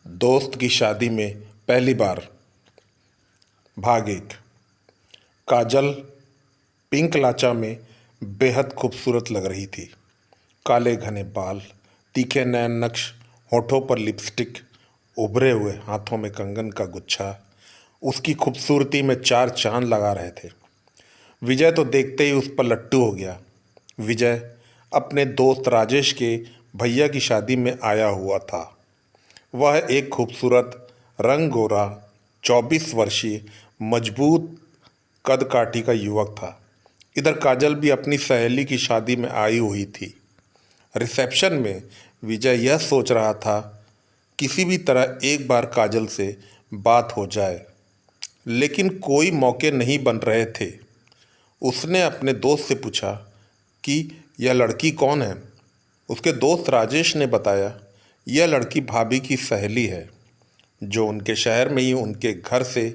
दोस्त की शादी में पहली बार। भाग एक। काजल पिंक लाचा में बेहद खूबसूरत लग रही थी। काले घने बाल, तीखे नयन नक्श, होठों पर लिपस्टिक, उभरे हुए हाथों में कंगन का गुच्छा उसकी खूबसूरती में चार चांद लगा रहे थे। विजय तो देखते ही उस पर लट्टू हो गया। विजय अपने दोस्त राजेश के भैया की शादी में आया हुआ था। वह एक खूबसूरत रंग गोरा 24 वर्षीय मजबूत कद काठी का युवक था। इधर काजल भी अपनी सहेली की शादी में आई हुई थी। रिसेप्शन में विजय यह सोच रहा था किसी भी तरह एक बार काजल से बात हो जाए, लेकिन कोई मौके नहीं बन रहे थे। उसने अपने दोस्त से पूछा कि यह लड़की कौन है। उसके दोस्त राजेश ने बताया यह लड़की भाभी की सहेली है, जो उनके शहर में ही उनके घर से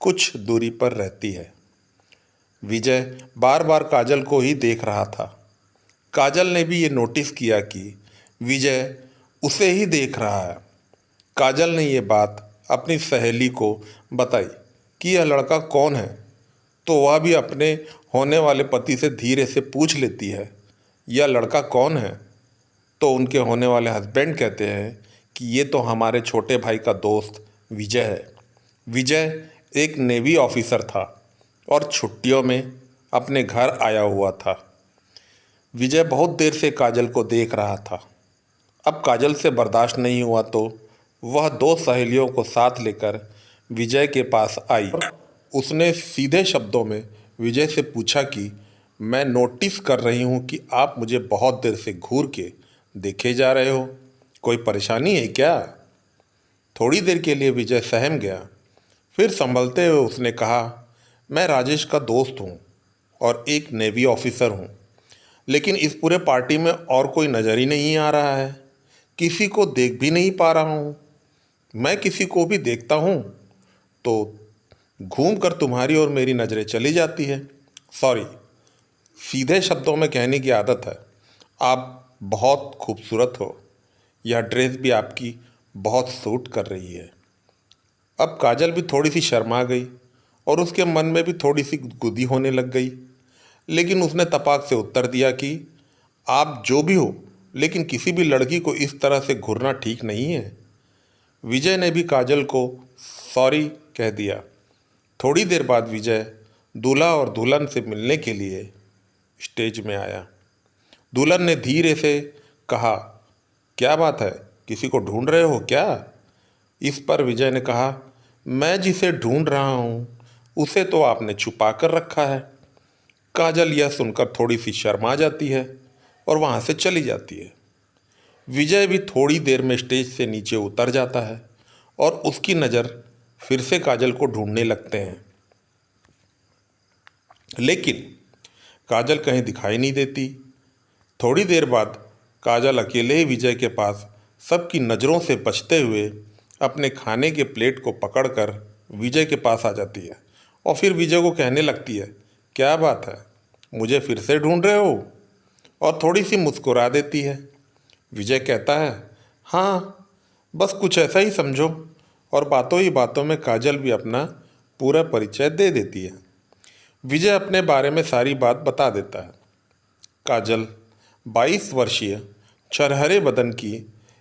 कुछ दूरी पर रहती है। विजय बार बार काजल को ही देख रहा था। काजल ने भी ये नोटिस किया कि विजय उसे ही देख रहा है। काजल ने ये बात अपनी सहेली को बताई कि यह लड़का कौन है, तो वह भी अपने होने वाले पति से धीरे से पूछ लेती है, यह लड़का कौन है। तो उनके होने वाले हस्बैंड कहते हैं कि ये तो हमारे छोटे भाई का दोस्त विजय है। विजय एक नेवी ऑफिसर था और छुट्टियों में अपने घर आया हुआ था। विजय बहुत देर से काजल को देख रहा था। अब काजल से बर्दाश्त नहीं हुआ तो वह दो सहेलियों को साथ लेकर विजय के पास आई। उसने सीधे शब्दों में विजय से पूछा कि मैं नोटिस कर रही हूँ कि आप मुझे बहुत देर से घूर के देखे जा रहे हो, कोई परेशानी है क्या। थोड़ी देर के लिए विजय सहम गया, फिर संभलते हुए उसने कहा, मैं राजेश का दोस्त हूँ और एक नेवी ऑफिसर हूँ, लेकिन इस पूरे पार्टी में और कोई नज़र ही नहीं आ रहा है, किसी को देख भी नहीं पा रहा हूँ। मैं किसी को भी देखता हूँ तो घूम कर तुम्हारी और मेरी नज़रें चली जाती है। सॉरी, सीधे शब्दों में कहने की आदत है। आप बहुत खूबसूरत हो, यह ड्रेस भी आपकी बहुत सूट कर रही है। अब काजल भी थोड़ी सी शर्मा गई और उसके मन में भी थोड़ी सी गुदी होने लग गई, लेकिन उसने तपाक से उत्तर दिया कि आप जो भी हो, लेकिन किसी भी लड़की को इस तरह से घूरना ठीक नहीं है। विजय ने भी काजल को सॉरी कह दिया। थोड़ी देर बाद विजय दूल्हा और दुल्हन से मिलने के लिए स्टेज में आया। दुल्हन ने धीरे से कहा, क्या बात है, किसी को ढूंढ रहे हो क्या। इस पर विजय ने कहा, मैं जिसे ढूंढ रहा हूँ उसे तो आपने छुपा कर रखा है। काजल यह सुनकर थोड़ी सी शर्मा जाती है और वहाँ से चली जाती है। विजय भी थोड़ी देर में स्टेज से नीचे उतर जाता है और उसकी नज़र फिर से काजल को ढूंढने लगते हैं, लेकिन काजल कहीं दिखाई नहीं देती। थोड़ी देर बाद काजल अकेले ही विजय के पास सबकी नज़रों से बचते हुए अपने खाने के प्लेट को पकड़कर विजय के पास आ जाती है और फिर विजय को कहने लगती है, क्या बात है, मुझे फिर से ढूंढ रहे हो, और थोड़ी सी मुस्कुरा देती है। विजय कहता है, हाँ, बस कुछ ऐसा ही समझो, और बातों ही बातों में काजल भी अपना पूरा परिचय दे देती है। विजय अपने बारे में सारी बात बता देता है। काजल 22 वर्षीय छरहरे बदन की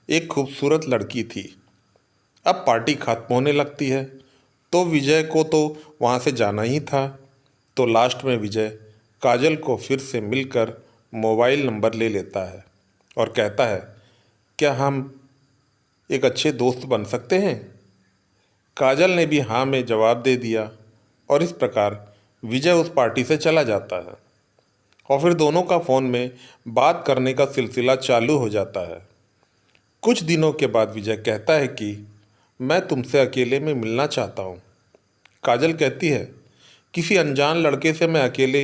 एक खूबसूरत लड़की थी। अब पार्टी खत्म होने लगती है तो विजय को तो वहाँ से जाना ही था। तो लास्ट में विजय काजल को फिर से मिलकर मोबाइल नंबर ले लेता है और कहता है, क्या हम एक अच्छे दोस्त बन सकते हैं। काजल ने भी हाँ में जवाब दे दिया और इस प्रकार विजय उस पार्टी से चला जाता है और फिर दोनों का फ़ोन में बात करने का सिलसिला चालू हो जाता है। कुछ दिनों के बाद विजय कहता है कि मैं तुमसे अकेले में मिलना चाहता हूँ। काजल कहती है, किसी अनजान लड़के से मैं अकेले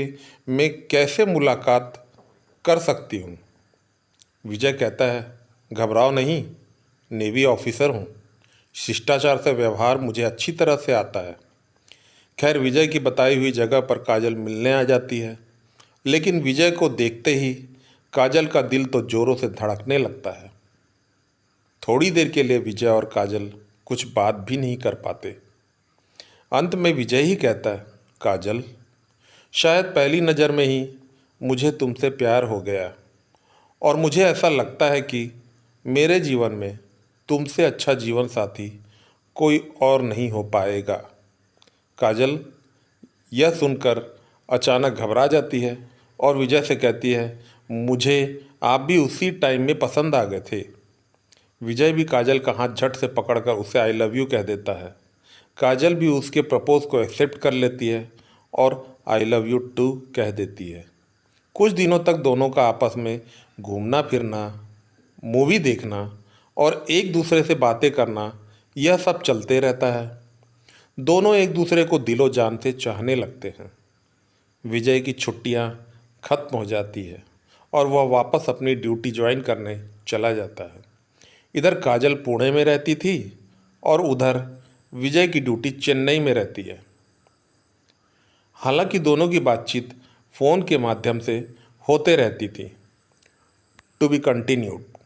में कैसे मुलाकात कर सकती हूँ। विजय कहता है, घबराओ नहीं, नेवी ऑफिसर हूँ, शिष्टाचार से व्यवहार मुझे अच्छी तरह से आता है। खैर, विजय की बताई हुई जगह पर काजल मिलने आ जाती है, लेकिन विजय को देखते ही काजल का दिल तो जोरों से धड़कने लगता है। थोड़ी देर के लिए विजय और काजल कुछ बात भी नहीं कर पाते। अंत में विजय ही कहता है, काजल, शायद पहली नज़र में ही मुझे तुमसे प्यार हो गया और मुझे ऐसा लगता है कि मेरे जीवन में तुमसे अच्छा जीवन साथी कोई और नहीं हो पाएगा। काजल यह सुनकर अचानक घबरा जाती है और विजय से कहती है, मुझे आप भी उसी टाइम में पसंद आ गए थे। विजय भी काजल का हाथ झट से पकड़कर उसे आई लव यू कह देता है। काजल भी उसके प्रपोज को एक्सेप्ट कर लेती है और आई लव यू टू कह देती है। कुछ दिनों तक दोनों का आपस में घूमना फिरना, मूवी देखना और एक दूसरे से बातें करना, यह सब चलते रहता है। दोनों एक दूसरे को दिलो जान से चाहने लगते हैं। विजय की छुट्टियां खत्म हो जाती है और वह वापस अपनी ड्यूटी ज्वाइन करने चला जाता है। इधर काजल पुणे में रहती थी और उधर विजय की ड्यूटी चेन्नई में रहती है। हालांकि दोनों की बातचीत फ़ोन के माध्यम से होते रहती थी। To be continued.